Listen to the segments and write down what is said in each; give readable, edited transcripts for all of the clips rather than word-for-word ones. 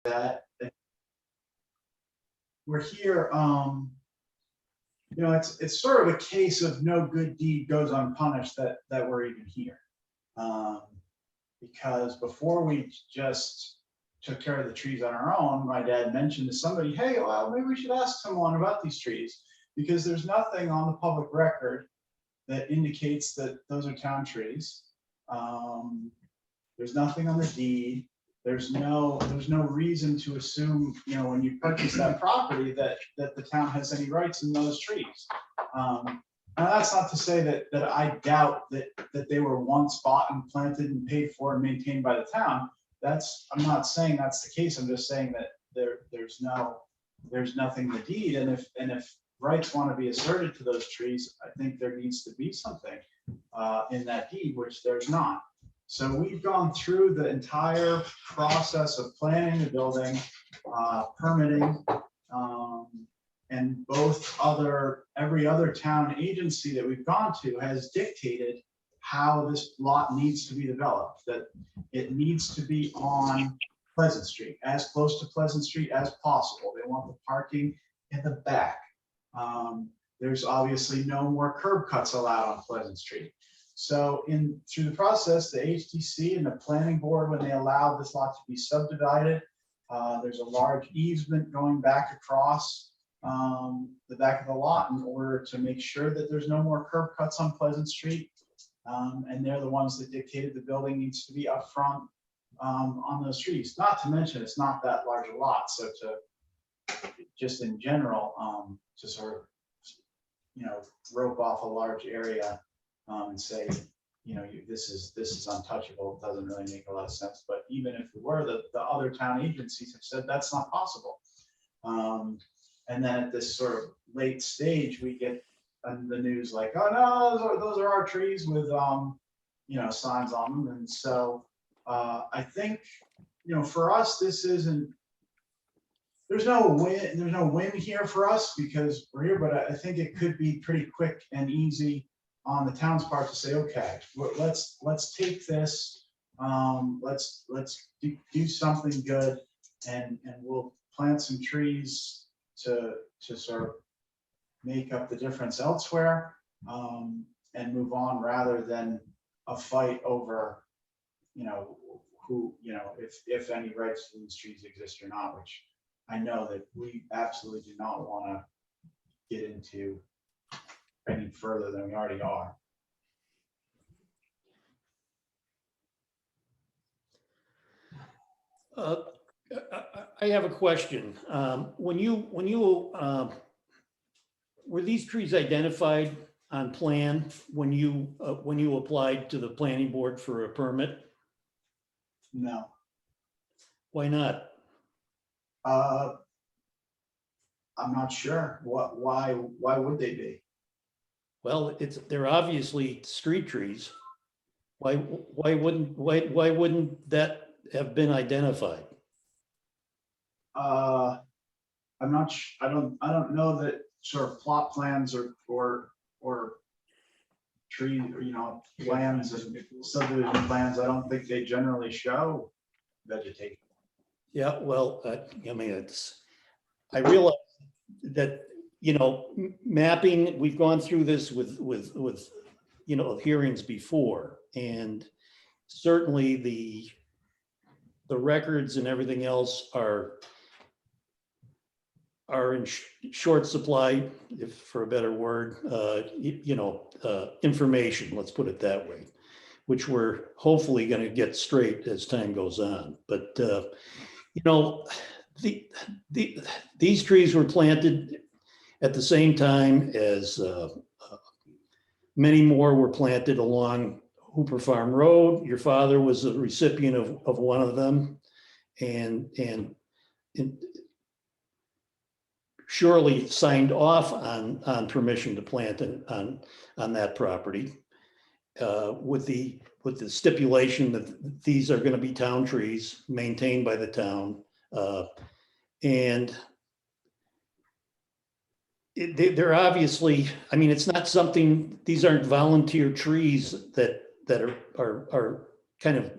that we're here, you know, it's sort of a case of no good deed goes unpunished that we're even here. Because before we just took care of the trees on our own, my dad mentioned to somebody, hey, well, maybe we should ask someone about these trees, because there's nothing on the public record that indicates that those are town trees. There's nothing on the deed. There's no reason to assume, you know, when you purchase that property that the town has any rights in those trees. Now that's not to say that I doubt that they were once bought and planted and paid for and maintained by the town. I'm not saying that's the case. I'm just saying that there's nothing in the deed. And if rights want to be asserted to those trees, I think there needs to be something in that deed, which there's not. So we've gone through the entire process of planning the building, permitting, and every other town agency that we've gone to has dictated how this lot needs to be developed, that it needs to be on Pleasant Street, as close to Pleasant Street as possible. They want the parking in the back. There's obviously no more curb cuts allowed on Pleasant Street. So through the process, the HDC and the planning board, when they allowed this lot to be subdivided, there's a large easement going back across the back of the lot in order to make sure that there's no more curb cuts on Pleasant Street. And they're the ones that dictated the building needs to be up front on those trees. Not to mention, it's not that large a lot. So just in general, to sort of, you know, rope off a large area and say, you know, this is untouchable, it doesn't really make a lot of sense. But even if we were, the other town agencies have said that's not possible. And then at this sort of late stage, we get the news like, oh no, those are our trees with you know, signs on them. And so I think, you know, for us, this isn't, there's no win here for us because we're here, but I think it could be pretty quick and easy on the town's part to say, okay, let's take this, let's do something good, and we'll plant some trees to sort of make up the difference elsewhere, and move on, rather than a fight over, you know, who, you know, if any rights to these trees exist or not, which I know that we absolutely do not want to get into any further than we already are. I have a question. When you were these trees identified on plan when you applied to the planning board for a permit? No. Why not? I'm not sure. Why would they be? Well, they're obviously street trees. Why wouldn't that have been identified? I'm not. I don't know that sort of plot plans or tree, you know, plans and subdivision plans. I don't think they generally show vegetation. Yeah, well, I mean, I realize that, you know, mapping, we've gone through this with you know, hearings before, and certainly the records and everything else are in short supply, if for a better word, you know, information, let's put it that way, which we're hopefully going to get straight as time goes on. But you know, these trees were planted at the same time as many more were planted along Hooper Farm Road. Your father was a recipient of one of them, and surely signed off on permission to plant on that property, with the stipulation that these are going to be town trees maintained by the town, and they're obviously, I mean, it's not something, these aren't volunteer trees that are kind of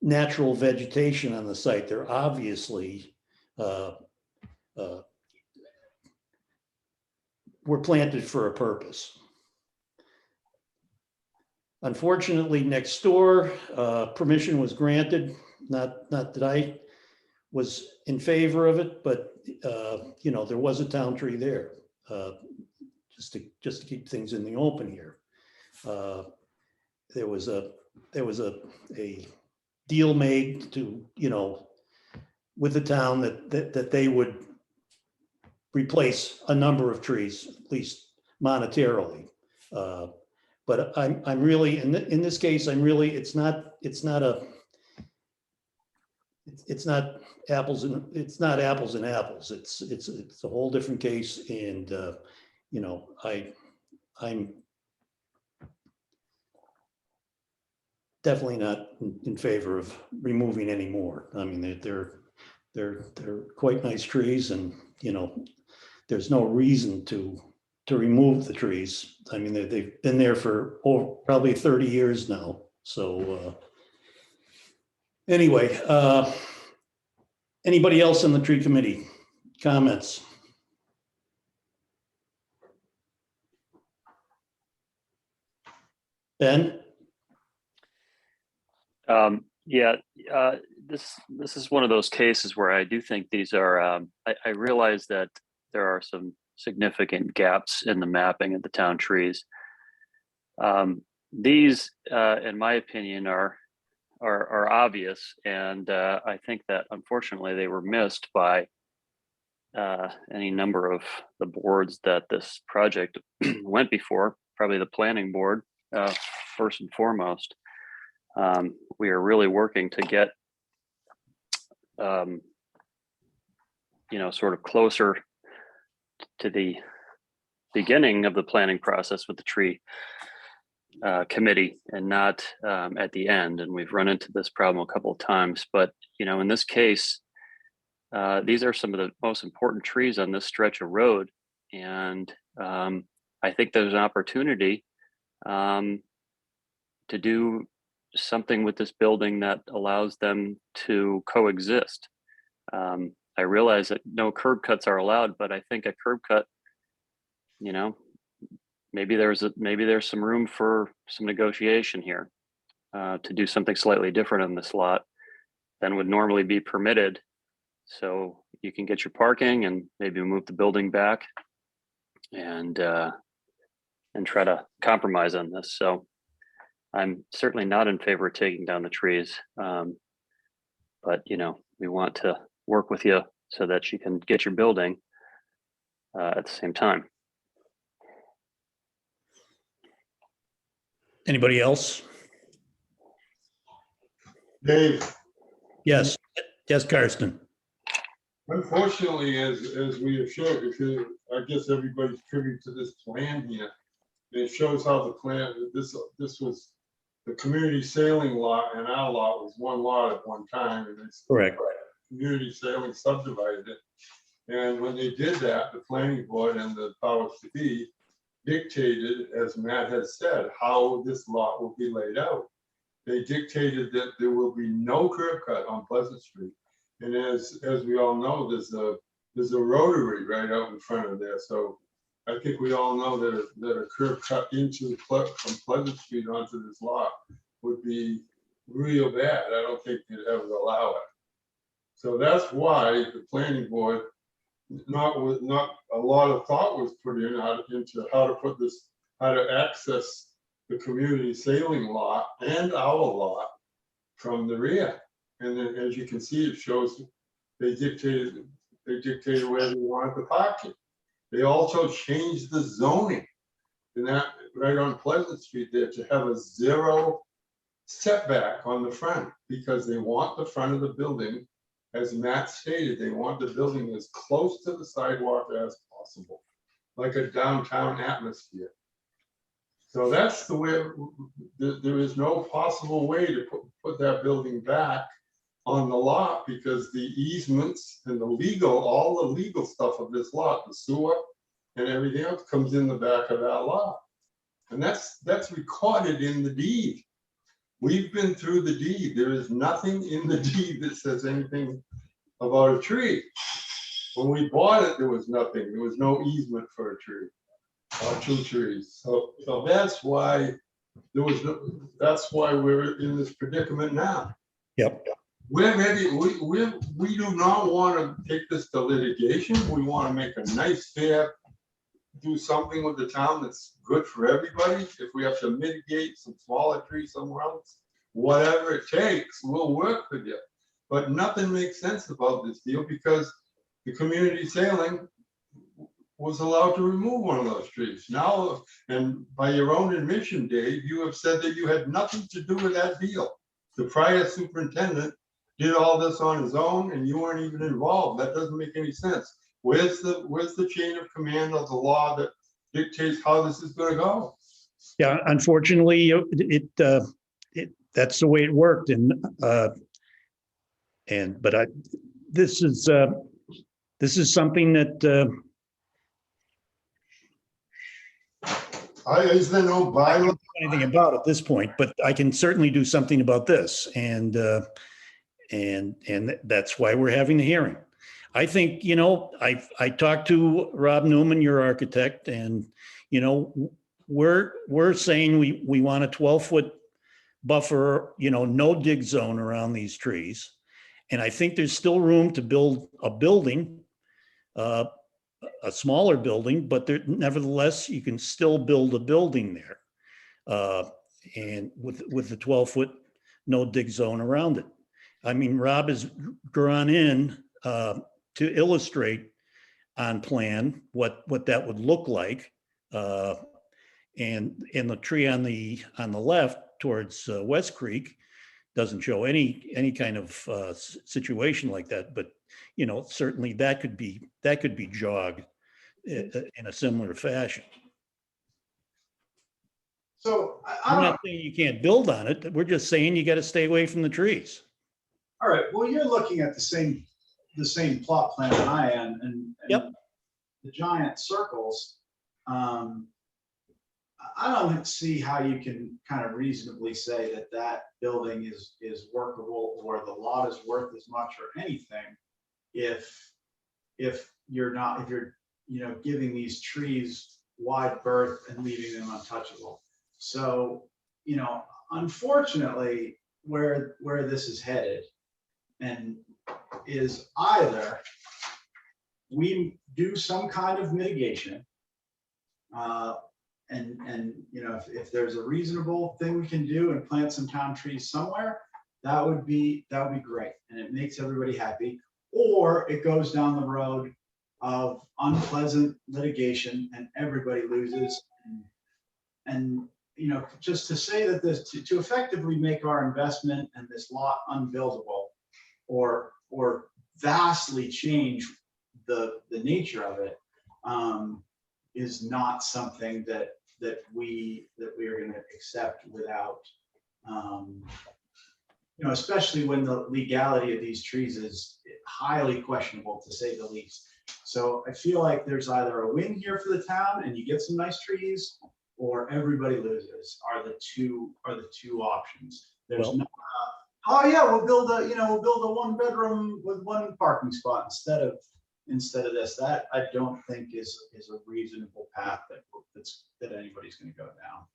natural vegetation on the site. They're obviously uh, uh, were planted for a purpose. Unfortunately, next door, permission was granted. Not that I was in favor of it, but you know, there was a town tree there, just to keep things in the open here. There was a deal made to, you know, with the town that they would replace a number of trees, at least monetarily. But I'm really, in this case, I'm really, it's not apples and apples. It's a whole different case. And, you know, I'm definitely not in favor of removing any more. I mean, they're quite nice trees, and, you know, there's no reason to remove the trees. I mean, they've been there for probably 30 years now. So anyway, anybody else on the tree committee? Comments? Ben? Yeah, this is one of those cases where I do think these are, I realize that there are some significant gaps in the mapping of the town trees. These, in my opinion, are obvious, and I think that unfortunately they were missed by any number of the boards that this project went before, probably the planning board, first and foremost. We are really working to get, you know, sort of closer to the beginning of the planning process with the tree committee, and not at the end. And we've run into this problem a couple of times. But, you know, in this case, these are some of the most important trees on this stretch of road. And I think there's an opportunity to do something with this building that allows them to coexist. I realize that no curb cuts are allowed, but I think a curb cut, you know, maybe there's some room for some negotiation here to do something slightly different on this lot than would normally be permitted. So you can get your parking and maybe move the building back and try to compromise on this. So I'm certainly not in favor of taking down the trees, but, you know, we want to work with you so that you can get your building at the same time. Anybody else? Dave, Yes. Yes, Karsten. unfortunately, as we have shown, I guess everybody's privy to this plan here. It shows how the plan, this was the community sailing lot, and our lot was one lot at one time, and it's Correct. community sailing subdivided it. And when they did that, the planning board and the powers to be dictated, as Matt has said, how this lot will be laid out. They dictated that there will be no curb cut on Pleasant Street. And as we all know, there's a rotary right out in front of there. So I think we all know that a curb cut from Pleasant Street onto this lot would be real bad. I don't think they'd ever allow it. So that's why the planning board, not a lot of thought was put into how to access the community sailing lot and our lot from the rear. And then, as you can see, it shows they dictated where they wanted the parking. They also changed the zoning in that right on Pleasant Street there to have a 0 setback on the front, because they want the front of the building, as Matt stated, they want the building as close to the sidewalk as possible, like a downtown atmosphere. So that's the way, there is no possible way to put that building back on the lot, because the easements and all the legal stuff of this lot, the sewer and everything else, comes in the back of that lot. And that's recorded in the deed. We've been through the deed. There is nothing in the deed that says anything about a tree. When we bought it, there was nothing. There was no easement for a tree, or 2 trees. So that's why there was no, that's why we're in this predicament now. Yep. We're ready, we do not want to take this to litigation. We want to make a nice, fair, do something with the town that's good for everybody. If we have to mitigate some smaller trees somewhere else, whatever it takes, we'll work with you. But nothing makes sense about this deal because the community sailing was allowed to remove one of those trees. Now, and by your own admission, Dave, you have said that you had nothing to do with that deal. The prior superintendent did all this on his own and you weren't even involved. That doesn't make any sense. Where's the chain of command of the law that dictates how this is going to go? Yeah, unfortunately, that's the way it worked, this is something that Is there no I bylaw? don't do anything about at this point, but I can certainly do something about this, and that's why we're having the hearing. I think, I talked to Rob Newman, your architect, and, we're saying we want a 12-foot buffer, no dig zone around these trees. And I think there's still room to build a building, a smaller building, but nevertheless, you can still build a building there. And with the 12-foot no dig zone around it. I mean, Rob has drawn in to illustrate on plan what that would look like. And the tree on the left towards West Creek doesn't show any kind of situation like that, but certainly that could be jogged in a similar fashion. So I'm not saying you can't build on it. We're just saying you got to stay away from the trees. all right, well, you're looking at the same plot plan that I am, and Yep. the giant circles. I don't see how you can kind of reasonably say that building is workable or the lot is worth as much or anything if you're giving these trees wide berth and leaving them untouchable. So, unfortunately, where this is headed and is either we do some kind of mitigation, and if there's a reasonable thing we can do and plant some town trees somewhere, that would be great, and it makes everybody happy. Or it goes down the road of unpleasant litigation and everybody loses. And just to say that this to effectively make our investment and this lot unbuildable, or vastly change the nature of it, is not something that we are going to accept without, especially when the legality of these trees is highly questionable, to say the least. So I feel like there's either a win here for the town and you get some nice trees, or everybody loses are the two options. There's Well, no, oh yeah, we'll build a 1-bedroom with 1 parking spot instead of this. That I don't think is a reasonable path that anybody's going to go down.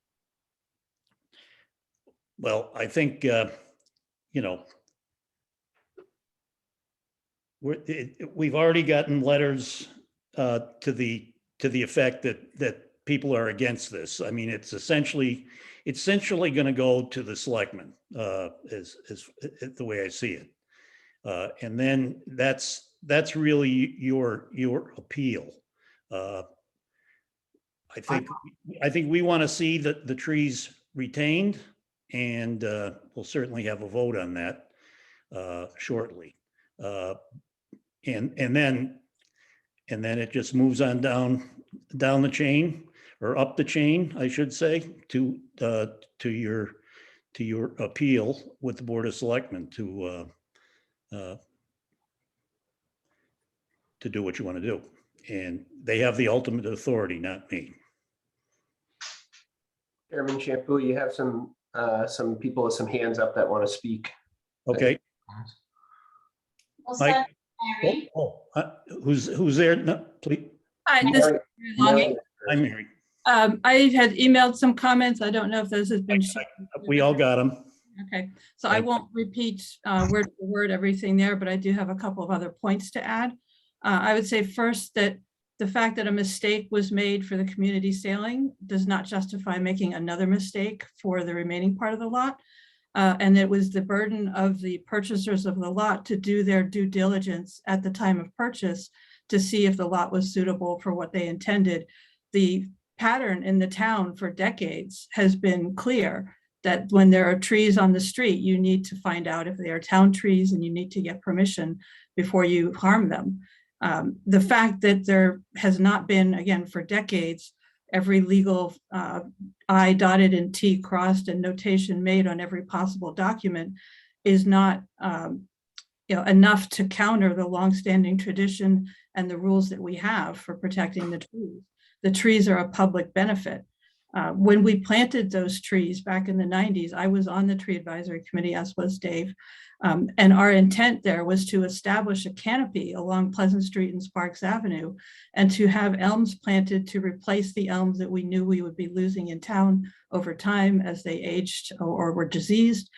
well, I think, we've already gotten letters to the effect that people are against this. I mean, it's essentially going to go to the selectmen, is the way I see it. And then that's really your appeal. I think we want to see the trees retained, and we'll certainly have a vote on that shortly. And then it just moves on down the chain, or up the chain, I should say, to your appeal with the Board of Selectmen to do what you want to do. And they have the ultimate authority, not me. Chairman Shampoo, you have some people with some hands up that want to speak. Okay. Well, Mike? Mary, Who's there? No, please. Hi, this is Mary- Mary Longy. I'm Mary. I had emailed some comments. I don't know if those have been. We all got them. Okay, so I won't repeat word for word everything there, but I do have a couple of other points to add. I would say first that the fact that a mistake was made for the community sailing does not justify making another mistake for the remaining part of the lot. And it was the burden of the purchasers of the lot to do their due diligence at the time of purchase to see if the lot was suitable for what they intended. The pattern in the town for decades has been clear that when there are trees on the street, you need to find out if they are town trees and you need to get permission before you harm them. The fact that there has not been, again, for decades, every legal I dotted and T crossed and notation made on every possible document is not enough to counter the longstanding tradition and the rules that we have for protecting the trees. The trees are a public benefit. When we planted those trees back in the 90s, I was on the tree advisory committee, as was Dave. And our intent there was to establish a canopy along Pleasant Street and Sparks Avenue and to have elms planted to replace the elms that we knew we would be losing in town over time as they aged or were diseased.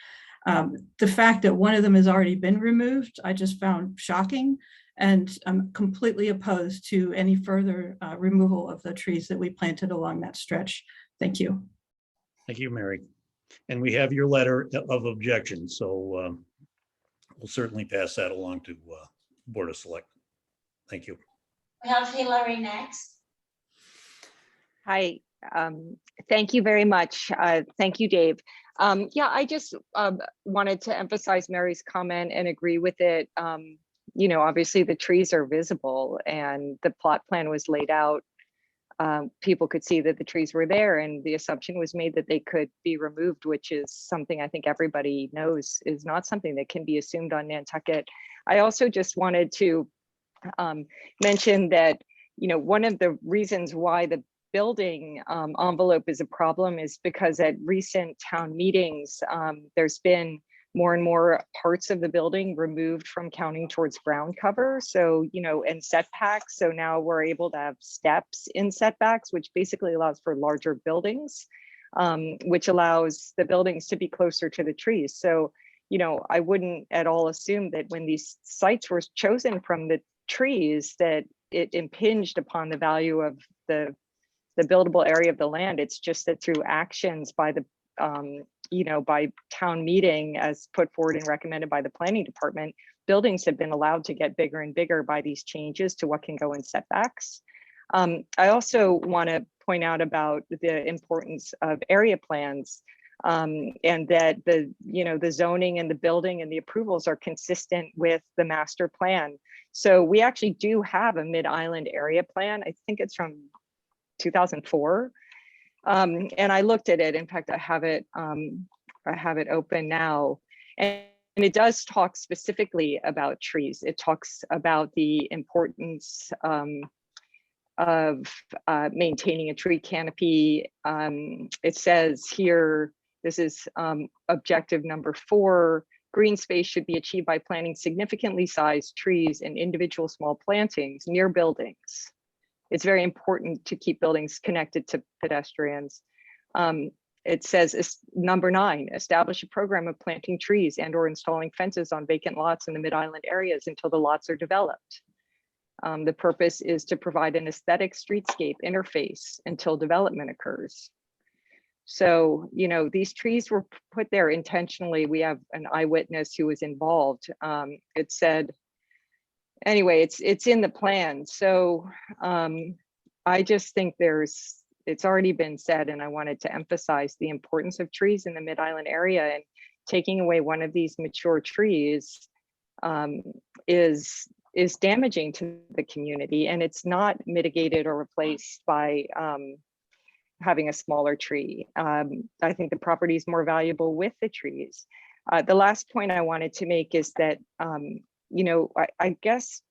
The fact that one of them has already been removed, I just found shocking. And I'm completely opposed to any further removal of the trees that we planted along that stretch. Thank you. Thank you, Mary. And we have your letter of objection, so we'll certainly pass that along to Board of Select. Thank you. We have Hillary next. Hi, thank you very much. Thank you, Dave. Yeah, I just wanted to emphasize Mary's comment and agree with it. Obviously the trees are visible and the plot plan was laid out. People could see that the trees were there and the assumption was made that they could be removed, which is something I think everybody knows is not something that can be assumed on Nantucket. I also just wanted to mention that, one of the reasons why the building envelope is a problem is because at recent town meetings, there's been more and more parts of the building removed from counting towards ground cover. So, and setbacks. So now we're able to have steps in setbacks, which basically allows for larger buildings, which allows the buildings to be closer to the trees. So, I wouldn't at all assume that when these sites were chosen from the trees that it impinged upon the value of the buildable area of the land. It's just that through actions by the by town meeting as put forward and recommended by the planning department, buildings have been allowed to get bigger and bigger by these changes to what can go in setbacks. I also want to point out about the importance of area plans and that the zoning and the building and the approvals are consistent with the master plan. So we actually do have a mid-island area plan. I think it's from 2004. And I looked at it. In fact, I have it open now, and it does talk specifically about trees. It talks about the importance of maintaining a tree canopy. It says here, this is objective number 4, green space should be achieved by planting significantly sized trees and individual small plantings near buildings. It's very important to keep buildings connected to pedestrians. It says number 9, establish a program of planting trees and or installing fences on vacant lots in the mid-island areas until the lots are developed. The purpose is to provide an aesthetic streetscape interface until development occurs. So, these trees were put there intentionally. We have an eyewitness who was involved. It said, anyway, it's in the plan. So I just think it's already been said, and I wanted to emphasize the importance of trees in the mid-island area, and taking away one of these mature trees is damaging to the community, and it's not mitigated or replaced by having a smaller tree. I think the property is more valuable with the trees. The last point I wanted to make is that I guess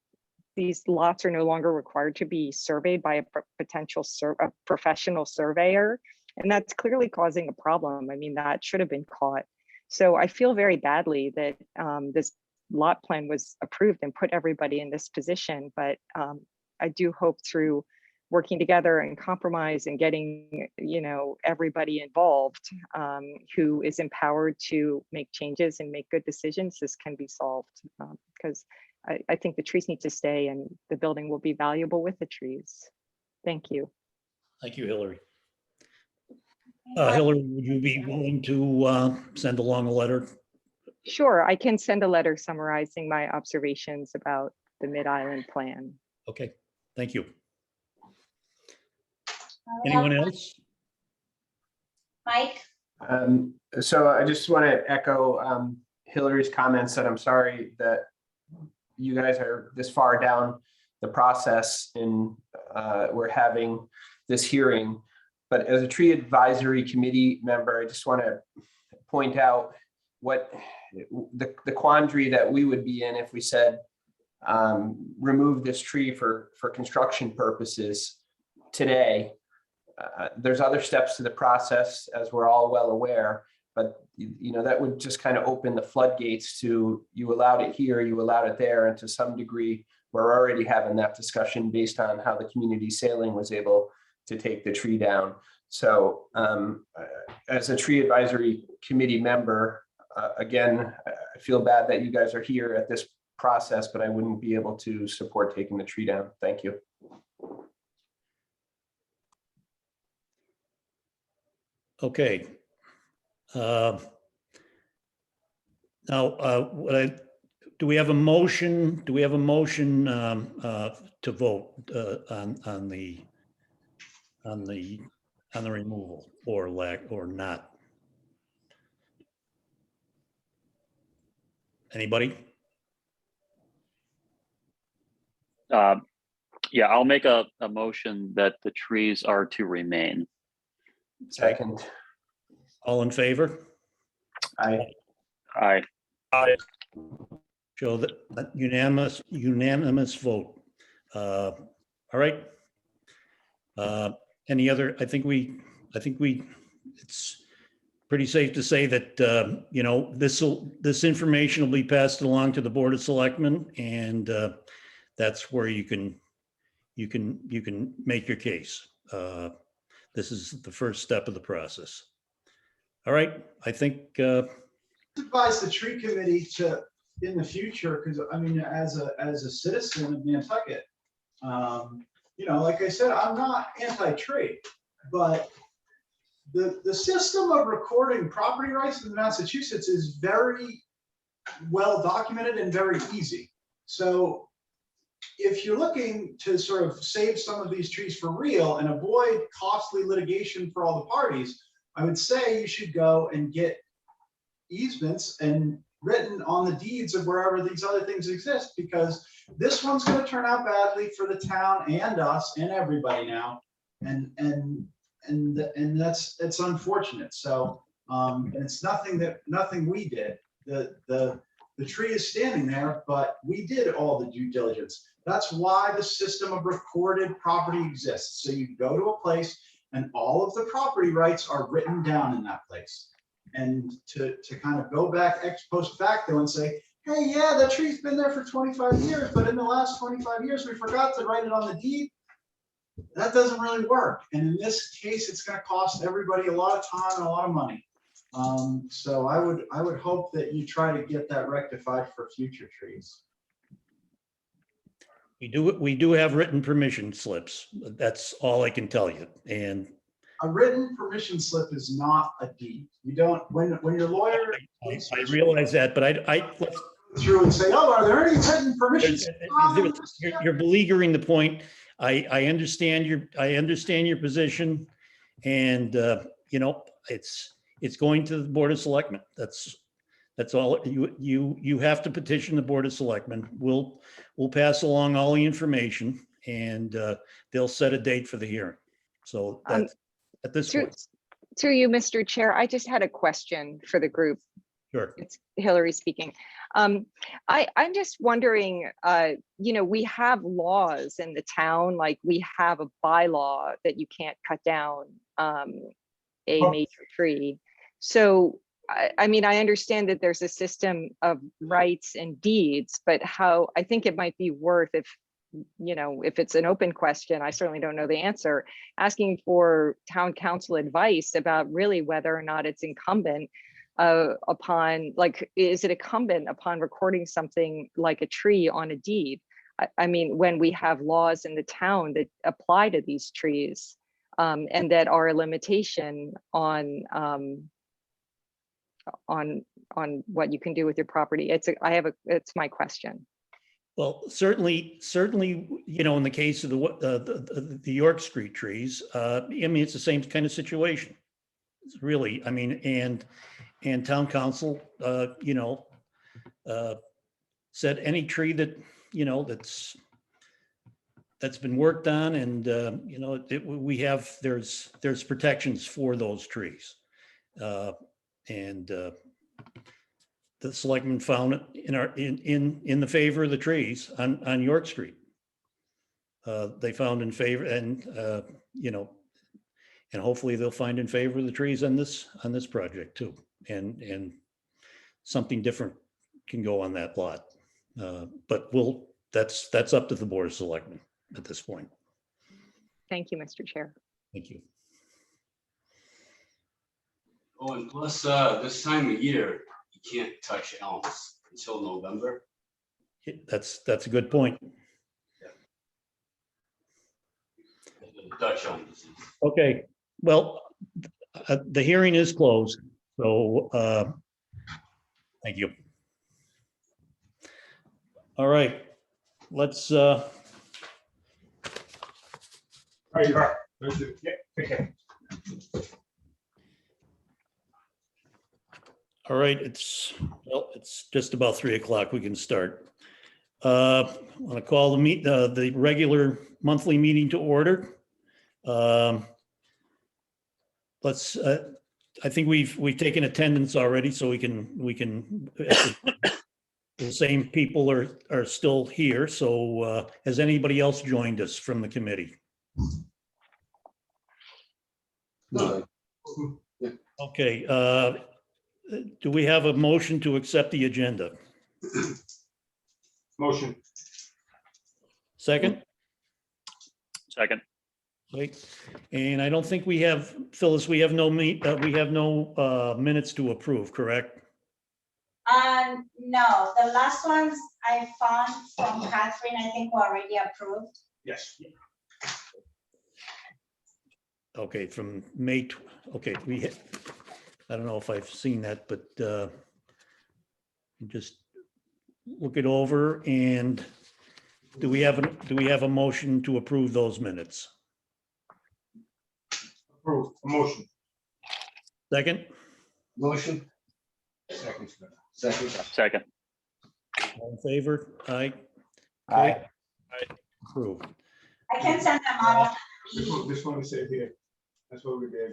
these lots are no longer required to be surveyed by a professional surveyor, and that's clearly causing a problem. I mean, that should have been caught. So I feel very badly that this lot plan was approved and put everybody in this position. But I do hope through working together and compromise and getting, everybody involved who is empowered to make changes and make good decisions, this can be solved. Because I think the trees need to stay and the building will be valuable with the trees. Thank you. Thank you, Hillary. Hillary, would you be willing to send along a letter? Sure, I can send a letter summarizing my observations about the Mid-Island plan. Okay, thank you. We have Anyone else? Mike, So I just want to echo Hillary's comments that I'm sorry that you guys are this far down the process and we're having this hearing. But as a tree advisory committee member, I just want to point out what the quandary that we would be in if we said remove this tree for construction purposes today. There's other steps to the process, as we're all well aware, but that would just kind of open the floodgates to, you allowed it here, you allowed it there, and to some degree, we're already having that discussion based on how the community sailing was able to take the tree down. So as a tree advisory committee member, again, I feel bad that you guys are here at this process, but I wouldn't be able to support taking the tree down. Thank you. Okay. Now, do we have a motion? Do we have a motion to vote on the removal or lack or not? Anybody? Yeah, I'll make a motion that the trees are to remain. Second. All in favor? Aye. Aye. Show that unanimous vote. All right. Any other? I think it's pretty safe to say that this information will be passed along to the Board of Selectmen, and that's where you can make your case. This is the first step of the process. All right, I think. Advise the tree committee to, in the future, because I mean, as a citizen of Nantucket, like I said, I'm not anti-tree, but the system of recording property rights in Massachusetts is very well documented and very easy. So if you're looking to sort of save some of these trees for real and avoid costly litigation for all the parties, I would say you should go and get easements and written on the deeds of wherever these other things exist, because this one's going to turn out badly for the town and us and everybody now, and that's unfortunate. So and it's nothing we did. The tree is standing there, but we did all the due diligence. That's why the system of recorded property exists. So you go to a place and all of the property rights are written down in that place. And to kind of go back ex post facto and say, hey, yeah, the tree's been there for 25 years, but in the last 25 years, we forgot to write it on the deed. That doesn't really work. And in this case, it's going to cost everybody a lot of time and a lot of money. So I would hope that you try to get that rectified for future trees. We do have written permission slips. That's all I can tell you. And a written permission slip is not a deed. You don't, when your lawyer. I realize that, but I through and say, oh, are there any written permissions? You're beleaguering the point. I understand your position, and it's going to the Board of Selectmen. That's all. You have to petition the Board of Selectmen. We'll pass along all the information, and they'll set a date for the hearing. So that's at this point. Through you, Mr. Chair, I just had a question for the group. Sure. It's Hillary speaking. I'm just wondering, we have laws in the town, like we have a bylaw that you can't cut down a major tree. So I mean, I understand that there's a system of rights and deeds, but how, I think it might be worth if, if it's an open question, I certainly don't know the answer, asking for town council advice about really whether or not it's incumbent upon, like, is it incumbent upon recording something like a tree on a deed? I mean, when we have laws in the town that apply to these trees and that are a limitation on what you can do with your property. It's my question. Well, certainly, in the case of the York Street trees, I mean, it's the same kind of situation. It's really, I mean, and town council, said any tree that, that's been worked on and, there's protections for those trees. And the selectmen found it in the favor of the trees on York Street. They found in favor and, and hopefully they'll find in favor of the trees on this project too. And something different can go on that lot. But that's up to the Board of Selectmen at this point. Thank you, Mr. Chair. Thank you. Oh, and plus, this time of year, you can't touch elms until November. That's a good point. Dutch elm disease. Okay, well, the hearing is closed, so thank you. All right, let's Thank you. all right, it's just about 3 o'clock. We can start. I want to call the regular monthly meeting to order. Let's. I think we've taken attendance already, so we can. The same people are still here. So has anybody else joined us from the committee? No. Okay. Do we have a motion to accept the agenda? Motion. Second? Second. Right. And I don't think we have, Phyllis, we have no minutes to approve, correct? No, the last ones I found from Catherine, I think were already approved. Yes. Okay, from May, okay, I don't know if I've seen that, but just look it over. And do we have a motion to approve those minutes? Approve. Motion. Second? Motion. Second. All in favor? Aye. Aye. Approved. I can send them out. This one is say here. That's what we did.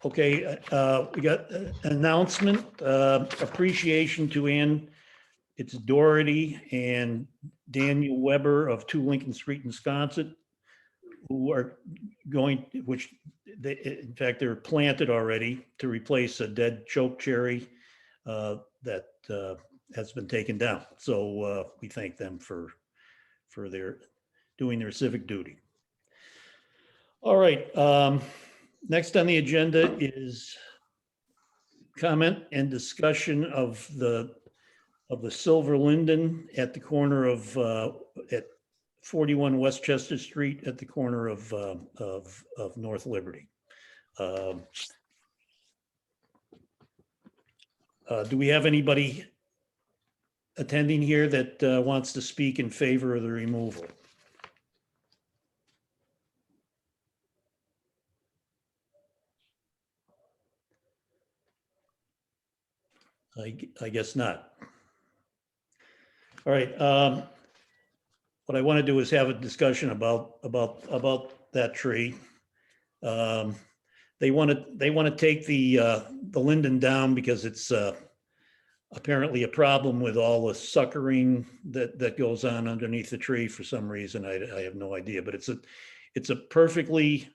Okay, we got an announcement, appreciation to Ann, it's Doherty and Daniel Weber of 2 Lincoln Street, Wisconsin, who are going, which they, in fact, they're planted already to replace a dead choke cherry that has been taken down. So we thank them for their doing their civic duty. All right. Next on the agenda is comment and discussion of the silver linden at the corner of at 41 Westchester Street at the corner of North Liberty. Do we have anybody attending here that wants to speak in favor of the removal? I guess not. All right. What I want to do is have a discussion about that tree. They want to take the linden down because it's apparently a problem with all the suckering that goes on underneath the tree for some reason. I have no idea, but it's a perfectly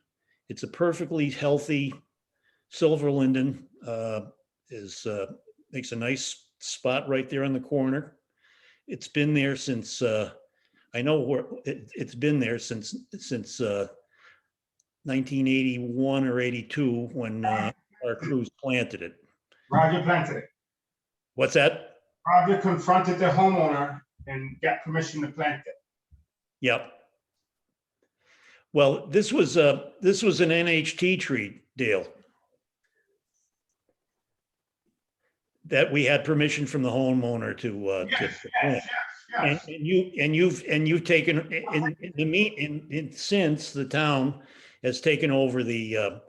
healthy silver linden. makes a nice spot right there on the corner. It's been there since, I know where, it's been there since 1981 or 82 when our crews planted it. Roger planted it. What's that? Roger confronted the homeowner and got permission to plant it. Yep. Well, this was an NHT tree, Dale. That we had permission from the homeowner to plant. Yes. And you've taken since the town has taken over the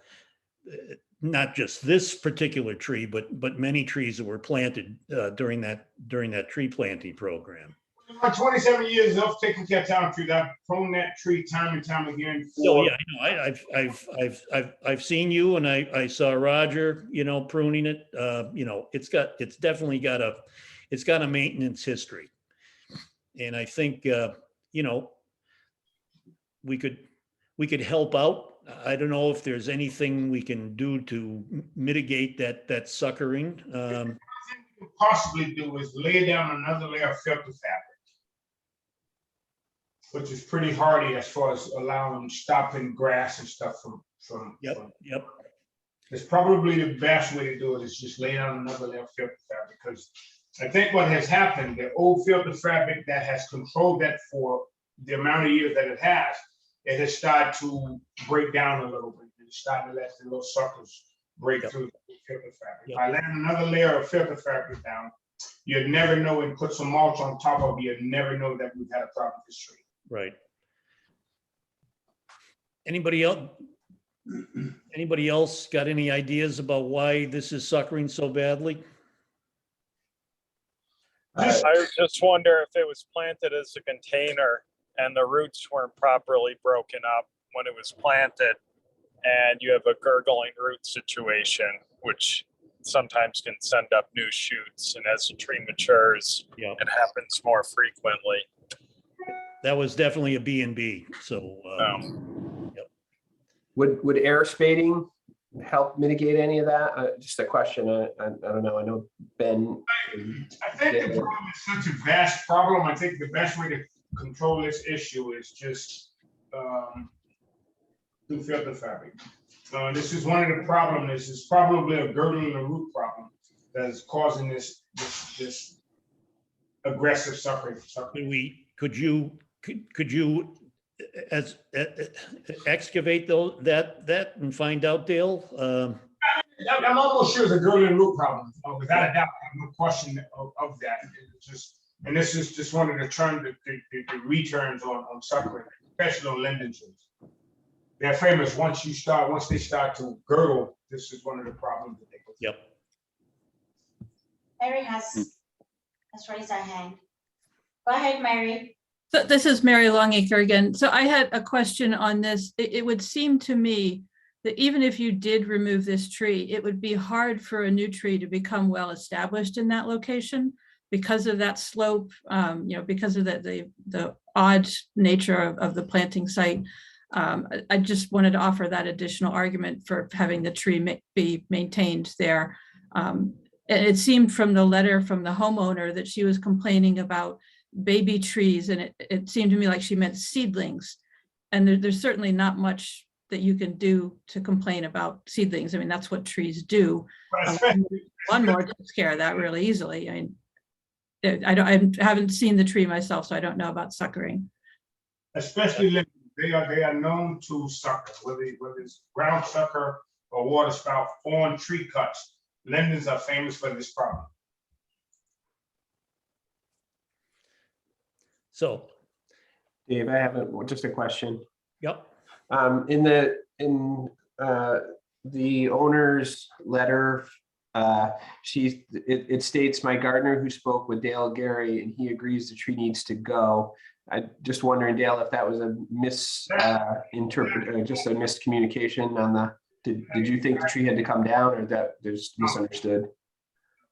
not just this particular tree, but many trees that were planted during that tree planting program. My 27 years of taking care of town trees, I've pruned that tree time and time again. So yeah, I know. I've seen you, and I saw Roger, pruning it. It's definitely got a maintenance history. And I think, we could help out. I don't know if there's anything we can do to mitigate that suckering. What we could possibly do is lay down another layer of filter fabric, which is pretty hardy as far as stopping grass and stuff from. Yep. It's probably the best way to do it is just lay down another layer of filter fabric, because I think what has happened, the old filter fabric that has controlled that for the amount of years that it has started to break down a little bit. It's starting to let the little suckers break through the filter fabric. Yep. By laying another layer of filter fabric down, you'd never know, and put some mulch on top of it, you'd never know that we've had a problem with this tree. Right. Anybody else got any ideas about why this is suckering so badly? I just wonder if it was planted as a container and the roots weren't properly broken up when it was planted, and you have a gurgling root situation, which sometimes can send up new shoots. And as the tree matures, it happens more frequently. That was definitely a B&B. So, yep. Would air spading help mitigate any of that? Just a question. I don't know. I know Ben. I think the problem is such a vast problem. I think the best way to control this issue is just do filter fabric. This is one of the problems. This is probably a girdle and a root problem that is causing this aggressive suckering. Could you excavate that and find out, Dale? I'm almost sure it's a girdle and root problem. Without a doubt, I have no question of that. And this is just one of the returns on suckering, especially on linden trees. They're famous once they start to girdle. This is one of the problems that they go through. Yep. Mary has raised her hand. Go ahead, Mary. So this is Mary Longacre again. So I had a question on this. It would seem to me that even if you did remove this tree, it would be hard for a new tree to become well established in that location because of that slope, because of the odd nature of the planting site. I just wanted to offer that additional argument for having the tree be maintained there. It seemed from the letter from the homeowner that she was complaining about baby trees, and it seemed to me like she meant seedlings. And there's certainly not much that you can do to complain about seedlings. I mean, that's what trees do. Lawnmower takes care of that really easily. I mean, I haven't seen the tree myself, so I don't know about suckering. Especially lindens, they are known to sucker, whether it's ground sucker or water spout on tree cuts. Lindens are famous for this problem. So, Dave, I have just a question. Yep. In the owner's letter, it states, my gardener who spoke with Dale Gary and he agrees the tree needs to go. I just wondering, Dale, if that was a just a miscommunication on the. Did you think the tree had to come down, or that there's misunderstood?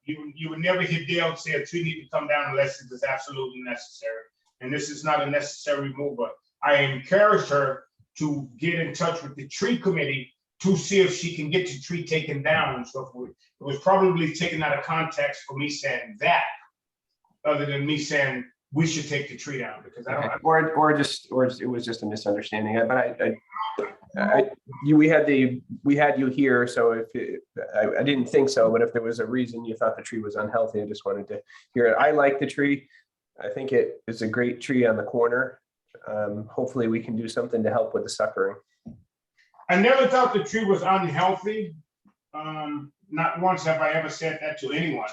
You would never hear Dale say a tree need to come down unless it is absolutely necessary. And this is not a necessary removal. I encouraged her to get in touch with the tree committee to see if she can get the tree taken down and so forth. It was probably taken out of context for me saying that, other than me saying we should take the tree down, because I don't. Or it was just a misunderstanding. We had you here, so I didn't think so, but if there was a reason you thought the tree was unhealthy, I just wanted to hear it. I like the tree. I think it is a great tree on the corner. Hopefully we can do something to help with the suckering. I never thought the tree was unhealthy. Not once have I ever said that to anyone.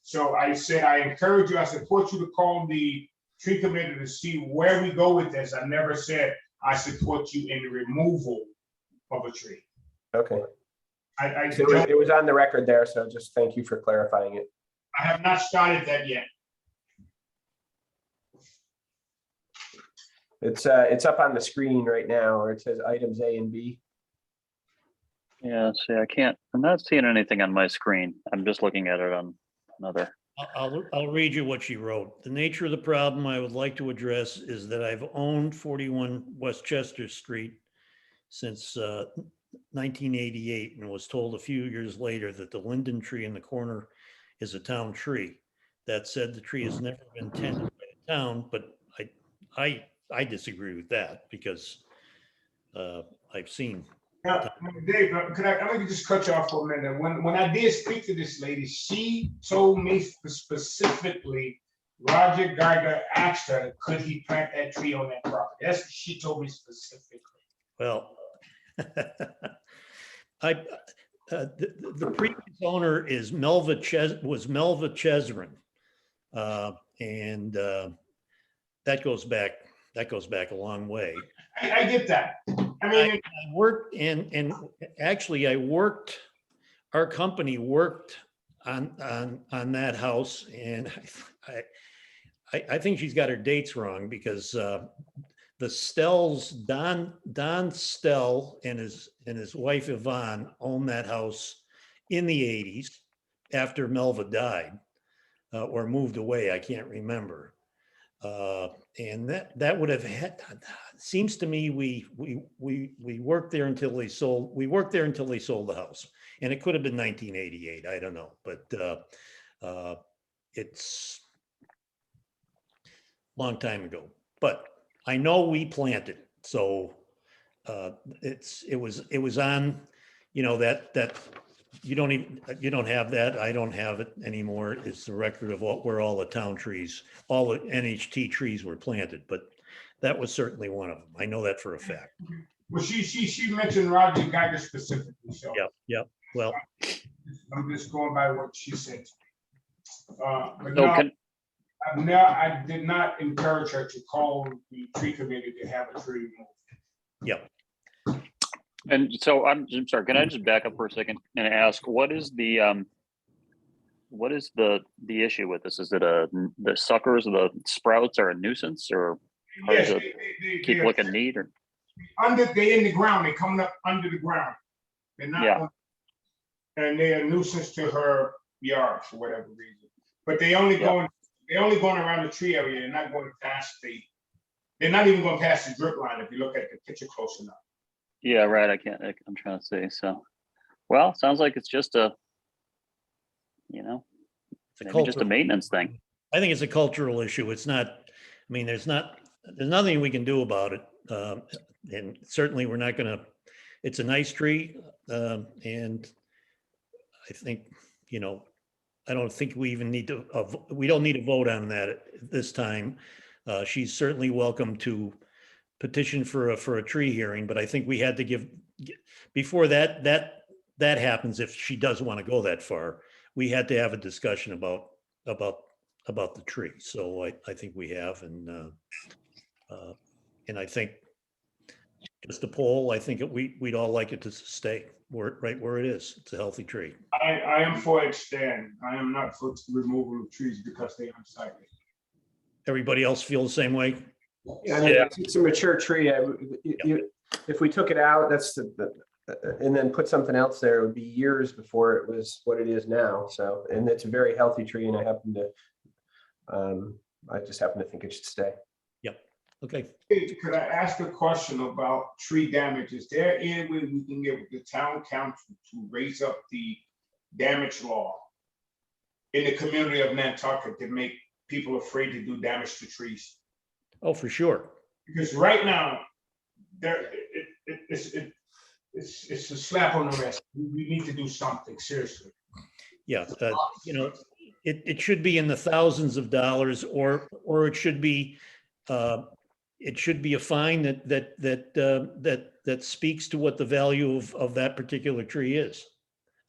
So I said, I encourage you, I support you to call the tree committee to see where we go with this. I never said I support you in the removal of a tree. Okay. So it was on the record there, so just thank you for clarifying it. I have not started that yet. It's up on the screen right now, or it says items A and B. Yeah, see, I'm not seeing anything on my screen. I'm just looking at it on another. I'll read you what she wrote. The nature of the problem I would like to address is that I've owned 41 Westchester Street since 1988 and was told a few years later that the linden tree in the corner is a town tree. That said, the tree has never been tended by the town, but I disagree with that because I've seen. Now, Dave, let me just cut you off for a minute. When I did speak to this lady, she told me specifically, Roger Geiger asked her, could he plant that tree on that property? That's what she told me specifically. Well, the previous owner is Melva Chesrin, and that goes back a long way. I get that. I mean, I worked and actually our company worked on that house, and I think she's got her dates wrong because the Stells, Don Stell and his wife Yvonne owned that house in the 80s after Melva died or moved away. I can't remember. And that would have had, seems to me we worked there until they sold. We worked there until they sold the house, and it could have been 1988. I don't know, but it's a long time ago. But I know we planted, so it was on, that you don't have that. I don't have it anymore. It's the record of where all the town trees, all the NHT trees were planted, but that was certainly one of them. I know that for a fact. well, she mentioned Roger Geiger specifically. So Yep. Well, I'm just going by what she said. But So no, I did not encourage her to call the tree committee to have a tree removed. yep. And so I'm sorry, can I just back up for a second and ask, what is the issue with this? Is it the suckers, the sprouts are a nuisance, or Yes, does it keep looking neat, or? They're in the ground, they're coming up under the ground. They're not, Yeah. And they're a nuisance to her yard for whatever reason. But they're only going around the tree area, they're not going past they're not even going past the drip line if you look at the picture close enough. Yeah, right. I'm trying to say, so, well, sounds like it's just maybe just a maintenance thing. I think it's a cultural issue. It's not, I mean, there's nothing we can do about it. And certainly we're not gonna, it's a nice tree. And I think, I don't think we even need to, we don't need to vote on that at this time. She's certainly welcome to petition for a tree hearing, but I think we had to give, before that happens, if she does want to go that far, we had to have a discussion about the tree. So I think we have, and I think just a poll, I think we'd all like it to stay right where it is. It's a healthy tree. I am for extend. I am not for removal of trees because they are unsightly. Everybody else feel the same way? Yeah, I mean, it's a mature tree. If we took it out, and then put something else there, it would be years before it was what it is now. So, and it's a very healthy tree, and I just happen to think it should stay. Yep. Okay, Hey, could I ask a question about tree damage? Is there any way we can get with the town council to raise up the damage law in the community of Nantucket to make people afraid to do damage to trees? oh, for sure. Because right now, there, it's a slap on the wrist. We need to do something, seriously. Yeah, you know, it should be in the thousands of dollars, or it should be a fine that speaks to what the value of that particular tree is.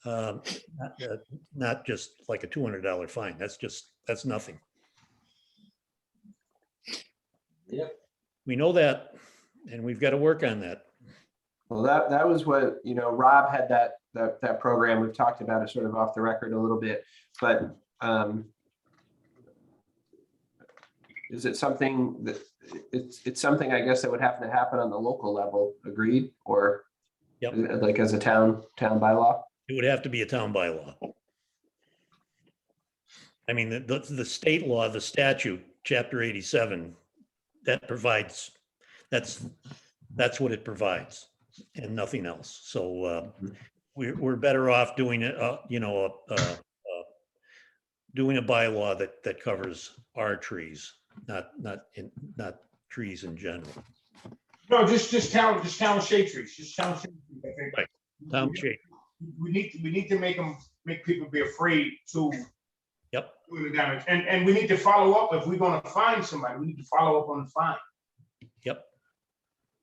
Not just like a $200 fine. That's nothing. Yep. We know that, and we've got to work on that. Well, that was what, Rob had that program. We've talked about it sort of off the record a little bit, but is it something that it's something, I guess, that would have to happen on the local level, agreed? Or Yep. like as a town bylaw? It would have to be a town bylaw. I mean, the state law, the statute, chapter 87, that provides, that's what it provides and nothing else. So we're better off doing it, doing a bylaw that covers our trees, not trees in general. No, just town shade trees, just town shade trees, I think. Right. Town shade. We need to make people be afraid to Yep. do the damage. And we need to follow up. If we're gonna find somebody, we need to follow up on the fine. Yep.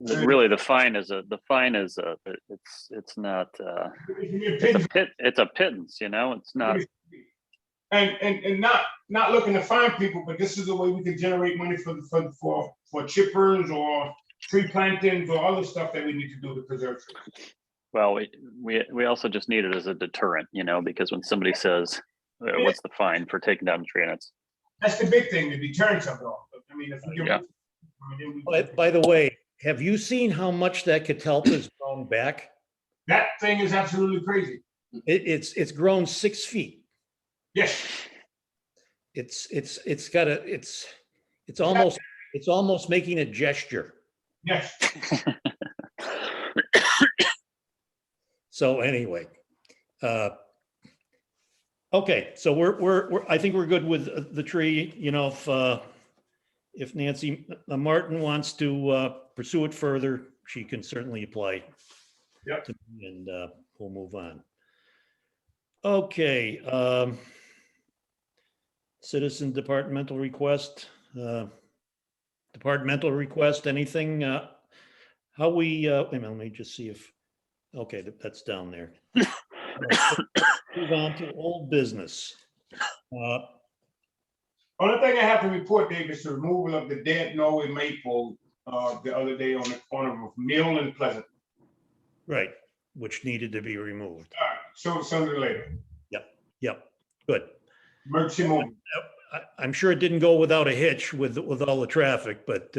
Really, the fine is it's not, it's a pittance, it's not. And not looking to fine people, but this is the way we can generate money for chippers or tree plantings or other stuff that we need to do to preserve trees. Well, we also just need it as a deterrent, because when somebody says, what's the fine for taking down a tree? And That's the big thing, the deterrence of it all. I mean, if we give, Yeah. By the way, have you seen how much that catalpa has grown back? that thing is absolutely crazy. It's grown 6 feet. Yes. It's almost making a gesture. Yes. So anyway, okay, so I think we're good with the tree. If Nancy Martin wants to pursue it further, she can certainly apply. Yep. And we'll move on. Okay. Citizen departmental request. Anything? How we? Wait a minute, let me just see if. Okay, that's down there. Move on to old business. Only thing I have to report, Dave, is the removal of the dead Norway maple the other day on the corner of Mill and Pleasant. Right, which needed to be removed. All right, so sooner or later. Yep, good. Emergency movement. I'm sure it didn't go without a hitch with all the traffic, but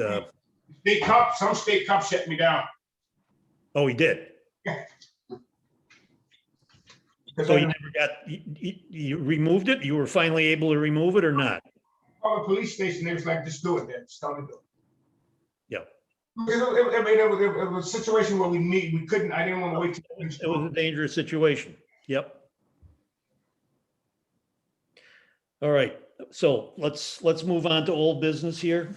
Some state cops shut me down. oh, he did. So you never got, you removed it? You were finally able to remove it or not? Called the police station, they was like, just do it then, just tell me to do it. Yep. It was a situation where we couldn't, I didn't want to wait. It was a dangerous situation. Yep. All right, so let's move on to old business here.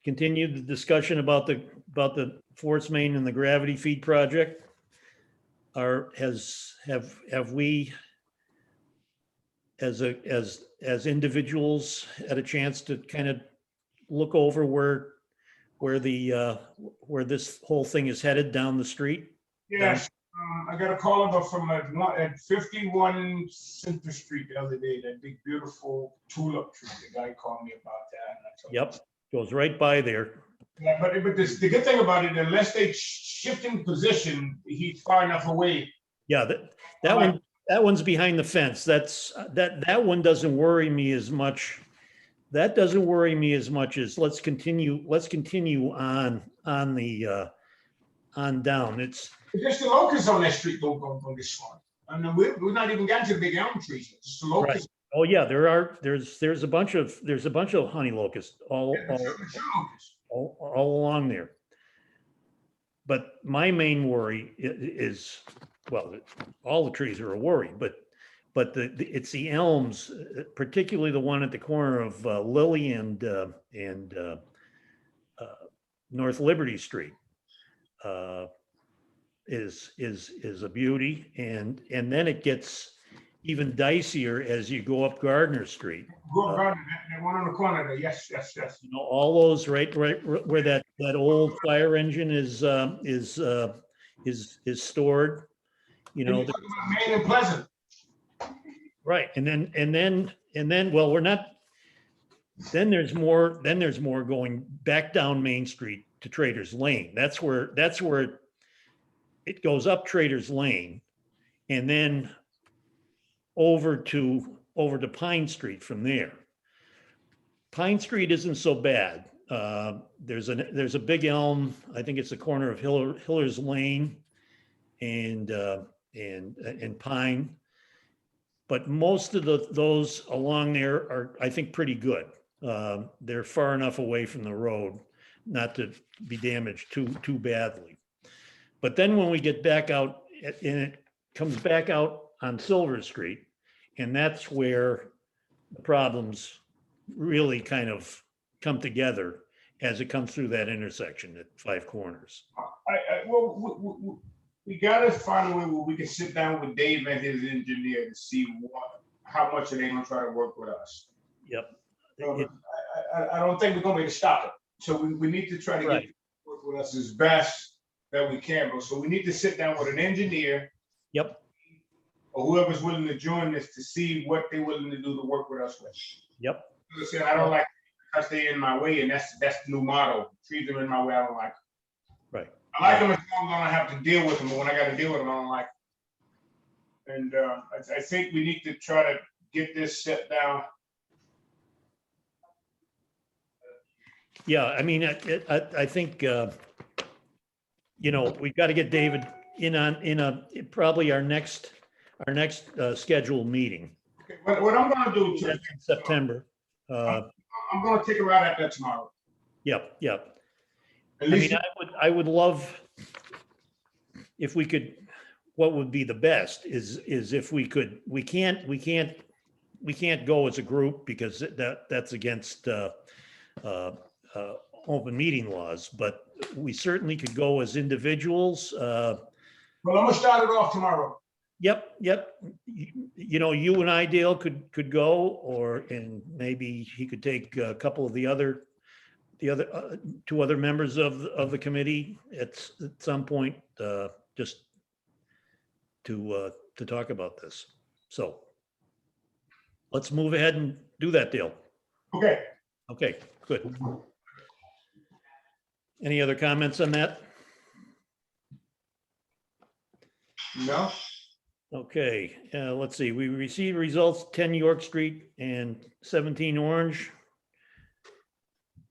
Continue the discussion about the force main and the gravity feed project. Have we as individuals had a chance to kind of look over where this whole thing is headed down the street? Yes, I got a call about from at 51 Center Street the other day, that big beautiful tulip tree. The guy called me about that. And I told him, Yep, goes right by there. yeah, but the good thing about it, unless they shift in position, he's far enough away. Yeah, that one's behind the fence. That one doesn't worry me as much. That doesn't worry me as much as let's continue on down. It's Just the locusts on that street don't get smart. I mean, we're not even getting to the big elm trees. Just the locusts. Oh, yeah, there's a bunch of honey locusts all along there. But my main worry is, well, all the trees are a worry, but it's the elms, particularly the one at the corner of Lily and North Liberty Street. Is a beauty, and then it gets even dicier as you go up Gardner Street. Go garden, that one on the corner there, yes. You know, all those right where that old fire engine is stored. You know, Main and Pleasant. right, and then well, we're not. Then there's more going back down Main Street to Traders Lane. That's where it goes up Traders Lane, and then over to Pine Street from there. Pine Street isn't so bad. There's a big elm. I think it's the corner of Hiller's Lane and Pine. But most of those along there are, I think, pretty good. They're far enough away from the road not to be damaged too badly. But then when we get back out, and it comes back out on Silver Street, and that's where the problems really kind of come together as it comes through that intersection at Five Corners. Well, we gotta find a way where we can sit down with Dave and his engineer to see how much are they gonna try to work with us. Yep. I don't think we're gonna be able to stop it. So we need to try to get work with us as best that we can. But so we need to sit down with an engineer. Yep. Or whoever's willing to join this to see what they're willing to do to work with us with. Yep. I don't like because they're in my way, and that's the new motto. Trees are in my way, I don't like them. Right. I like them as long as I don't have to deal with them, but when I got to deal with them, I don't like them. And I think we need to try to get this set down. Yeah, I mean, I think we've got to get David in probably our next scheduled meeting. Okay, what I'm going to do That's in September. I'm going to take a ride at that tomorrow. Yep. At least I would love if we could. What would be the best is if we could. We can't go as a group because that's against open meeting laws. But we certainly could go as individuals. Well, I'm gonna start it off tomorrow. Yep. You and I, Dale, could go, and maybe he could take a couple of the other two other members of the committee at some point, just to talk about this. So let's move ahead and do that, Dale. Okay, good. Any other comments on that? No. Okay, let's see. We received results 10 York Street and 17 Orange.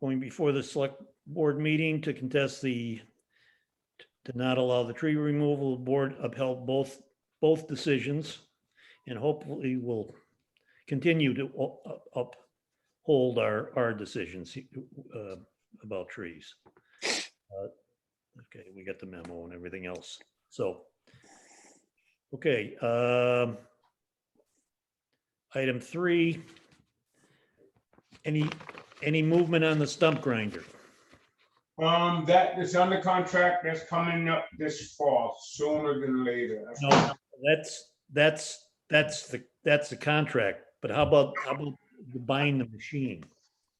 Going before the select board meeting to contest to not allow the tree removal. The board upheld both decisions and hopefully will continue to uphold our decisions about trees. Okay, we got the memo and everything else. So, okay. Item 3, any movement on the stump grinder? That is under contract. That's coming up this fall, sooner than later. No, that's the contract. But how about buying the machine?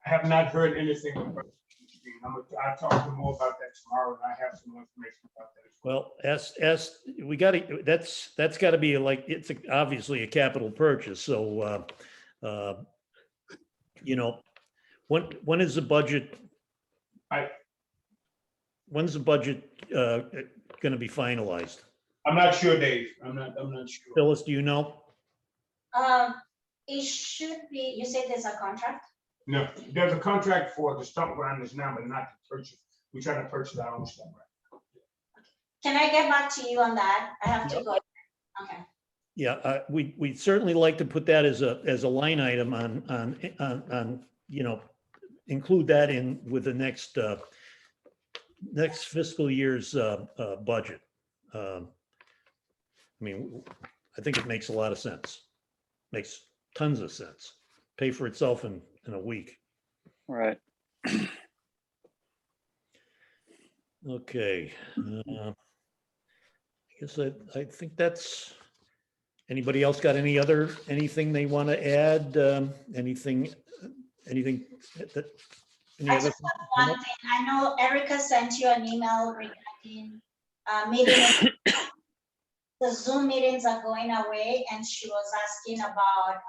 I have not heard anything about it. I'll talk to more about that tomorrow, and I have some more information about that. Well, we got to. That's got to be it's obviously a capital purchase. So, when is the budget? When's the budget going to be finalized? I'm not sure, Dave. I'm not sure. Phyllis, do you know? It should be, you said there's a contract? No, there's a contract for the stump grinders now, but not to purchase. We're trying to purchase our own stump grinder. Can I get back to you on that? I have to go. Okay. we'd certainly like to put that as a line item on, include that in with the next fiscal year's budget. I mean, I think it makes a lot of sense. Makes tons of sense. Pay for itself in a week. Right. Okay. I guess I think that's, anybody else got anything they want to add? Anything that? any I other just have one thing. I know Erica sent you an email regarding meeting. The Zoom meetings are going away, and she was asking about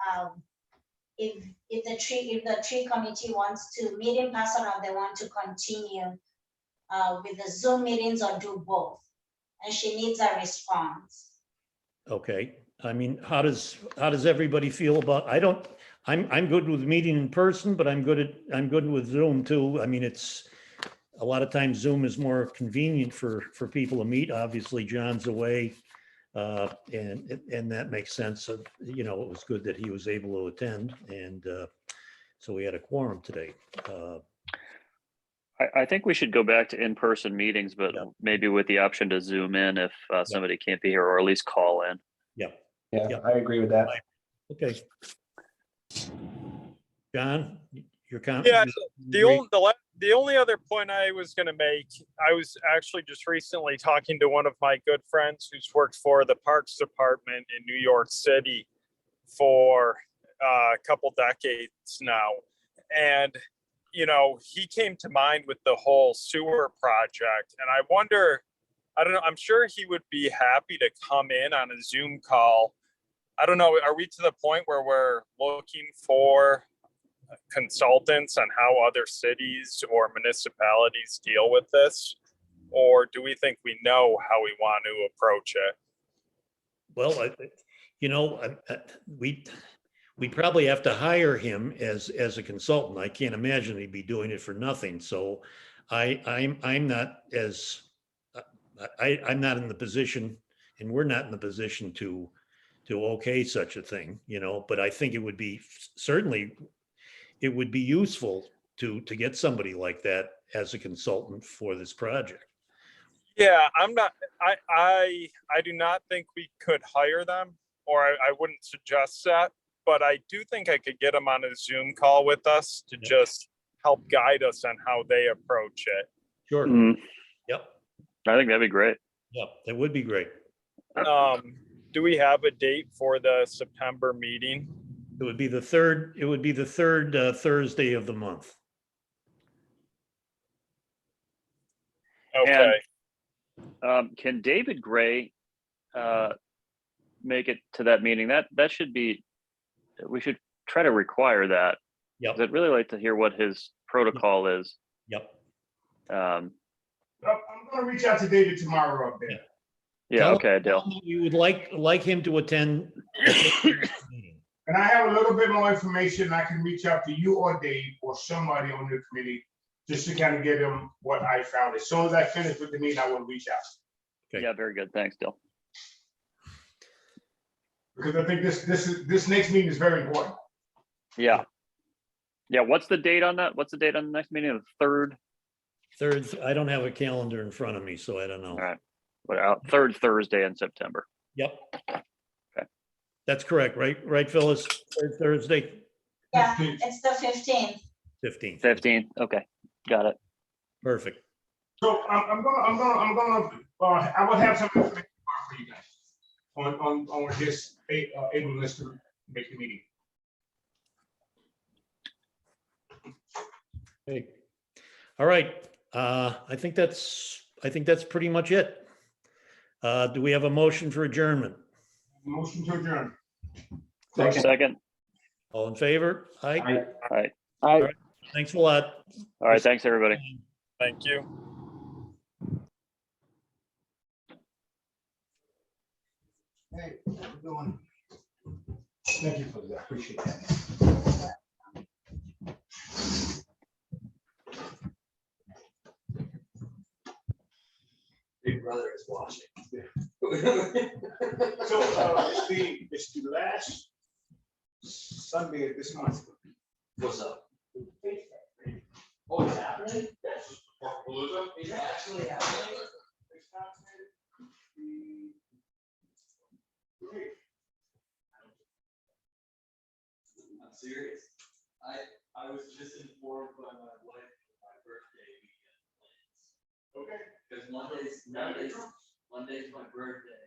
if the tree committee wants to meet in person or they want to continue with the Zoom meetings or do both, and she needs a response. Okay, I mean, how does everybody feel about, I'm good with meeting in person, but I'm good with Zoom too. I mean, it's a lot of times Zoom is more convenient for people to meet. Obviously, John's away, and that makes sense. So, it was good that he was able to attend, and so we had a quorum today. I think we should go back to in-person meetings, but Yeah. maybe with the option to zoom in if somebody can't be here, or at least call in. Yeah, Yeah. I agree with that. Okay. John, your comment? Yeah, the only other point I was going to make, I was actually just recently talking to one of my good friends who's worked for the Parks Department in New York City for a couple decades now. And, he came to mind with the whole sewer project. And I wonder, I don't know, I'm sure he would be happy to come in on a Zoom call. I don't know, are we to the point where we're looking for consultants on how other cities or municipalities deal with this? Or do we think we know how we want to approach it? Well, we probably have to hire him as a consultant. I can't imagine he'd be doing it for nothing. So I'm not in the position, and we're not in the position to okay such a thing, but I think it would be useful to get somebody like that as a consultant for this project. Yeah, I do not think we could hire them, or I wouldn't suggest that, but I do think I could get them on a Zoom call with us to just help guide us on how they approach it. Sure. Mhm. Yep. I think that'd be great. Yep. That would be great. Do we have a date for the September meeting? It would be the third Thursday of the month. Okay. Can David Gray make it to that meeting? That should be, we should try to require that. Yep. I'd really like to hear what his protocol is. Yep. I'm gonna reach out to David tomorrow up there. Yeah, Tell okay, him Dale. you would like him to attend. the meeting. And I have a little bit more information. I can reach out to you or Dave or somebody on the committee just to kind of give them what I found. As soon as I finish with the meeting, I will reach out. Okay. Yeah, very good. Thanks, Dale. Because I think this next meeting is very important. Yeah. Yeah, what's the date on that? What's the date on the next meeting? The third? Third, I don't have a calendar in front of me, so I don't know. All right. Third Thursday in September. Yep. Okay. That's correct, right, Phyllis? Third Thursday, Yeah, it's the 15th. 15th. 15th. Okay, got it. Perfect. So I will have some information for you guys on this ableness to make the meeting. Okay. All right. I think that's pretty much it. Do we have a motion for adjournment? Motion to adjourn. Second. All in favor? Aye. All right. All right. Thanks a lot. All right. Thanks, everybody. Thank you. Hey, how you doing? Thank you for that. I appreciate that. Big brother is watching. So, it's the last Sunday of this month. What's up? Oh, it's happening? Yes. It's actually happening. I'm serious. I was just informed by my wife of my birthday weekend plans. Okay. Because Monday's my birthday.